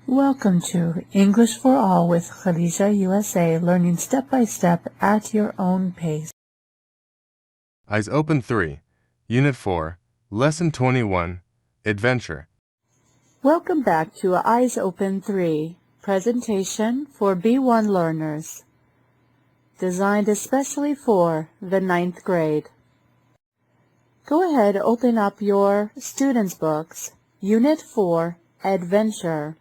Welcome to English for All with Khadija USA, learning step by step at your own pace. Eyes Open 3, Unit 4, Lesson 21, Adventure. Welcome back to Eyes Open 3, presentation for B1 learners, designed especially for the 9th grade. Go ahead, open up your students' books, Unit 4, Adventure.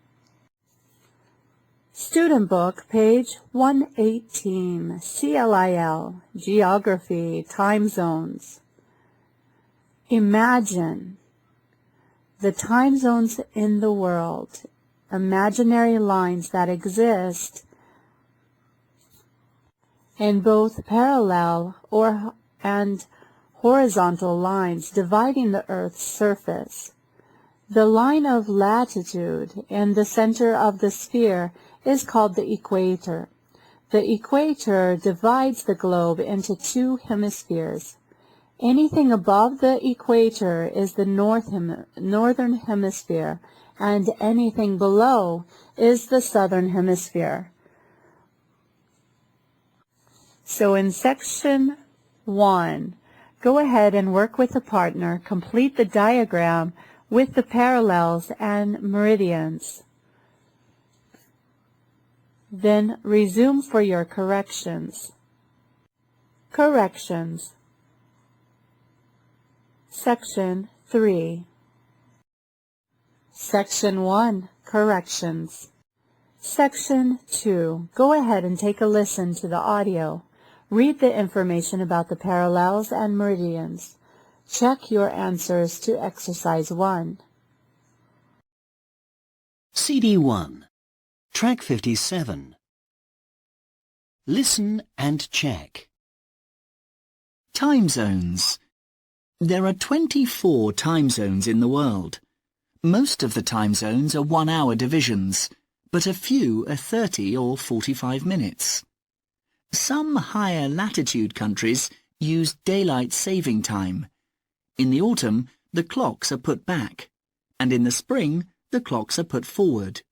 Student book, page 118, CLIL, Geography, Time Zones. Imagine the time zones in the world, imaginary lines that exist in both parallel and horizontal lines dividing the Earth's surface. The line of latitude in the center of the sphere is called the equator. The equator divides the globe into two hemispheres. Anything above the equator is the northern hemisphere, and anything below is the southern hemisphere. So in section 1, go ahead and work with a partner, complete the diagram with the parallels and meridians. Then resume for your corrections. Corrections. Section 3. Section 1, Corrections. Section 2, go ahead and take a listen to the audio. Read the information about the parallels and meridians. Check your answers to Exercise 1. CD 1, Track 57. Listen and check. Time zones. There are 24 time zones in the world. Most of the time zones are 1-hour divisions, but a few are 30 or 45 minutes. Some higher latitude countries use daylight saving time. In the autumn, the clocks are put back, and in the spring, the clocks are put forward.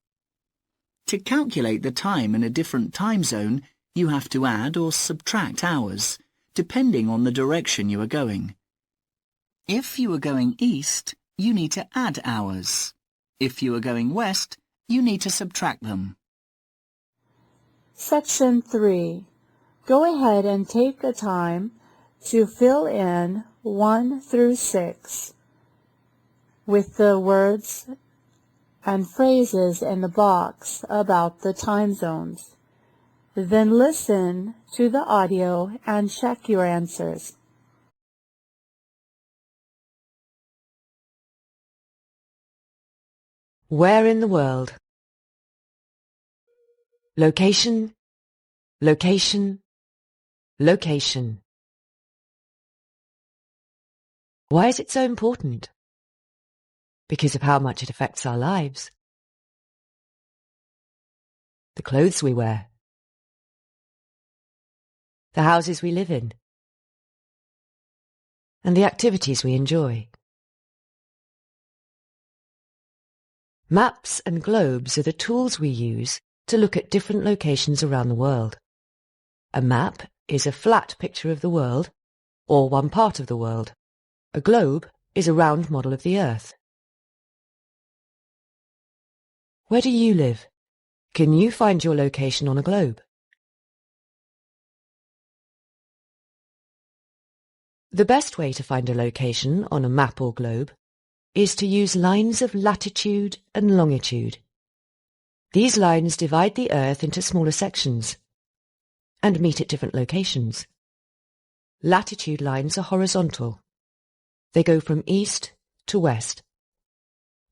To calculate the time in a different time zone, you have to add or subtract hours, depending on the direction you are going. If you are going east, you need to add hours. If you are going west, you need to subtract them. Section 3. Go ahead and take the time to fill in 1 through 6 with the words and phrases in the box about the time zones. Then listen to the audio and check your answers. Where in the world? Location, location, location. Why is it so important? Because of how much it affects our lives. The clothes we wear. The houses we live in. And the activities we enjoy. Maps and globes are the tools we use to look at different locations around the world. A map is a flat picture of the world, or one part of the world. A globe is a round model of the Earth. Where do you live? Can you find your location on a globe? The best way to find a location on a map or globe is to use lines of latitude and longitude. These lines divide the Earth into smaller sections and meet at different locations. Latitude lines are horizontal. They go from east to west.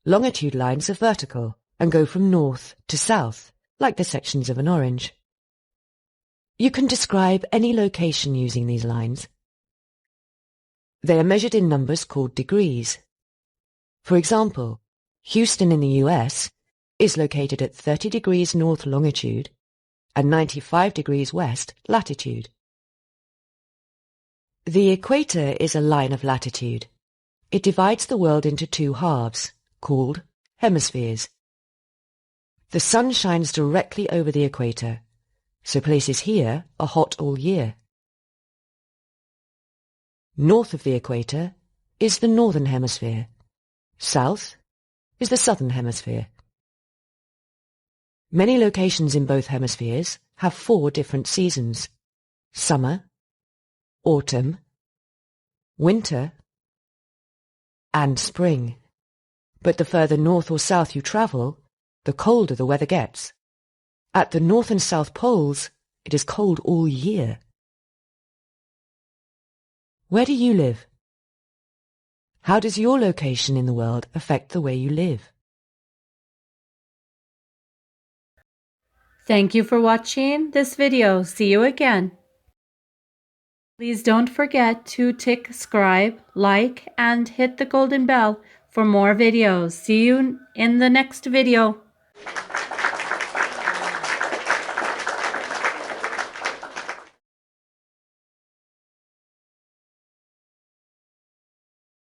Longitude lines are vertical and go from north to south, like the sections of an orange. You can describe any location using these lines. They are measured in numbers called degrees. For example, Houston in the US is located at 30 degrees north longitude and 95 degrees west latitude. The equator is a line of latitude. It divides the world into two halves, called hemispheres. The sun shines directly over the equator, so places here are hot all year. North of the equator is the northern hemisphere. South is the southern hemisphere. Many locations in both hemispheres have 4 different seasons: summer, autumn, winter, and spring. But the further north or south you travel, the colder the weather gets. At the North and South Poles, it is cold all year. Where do you live? How does your location in the world affect the way you live? Thank you for watching this video. See you again. Please don't forget to tick subscribe, like, and hit the golden bell for more videos. See you in the next video.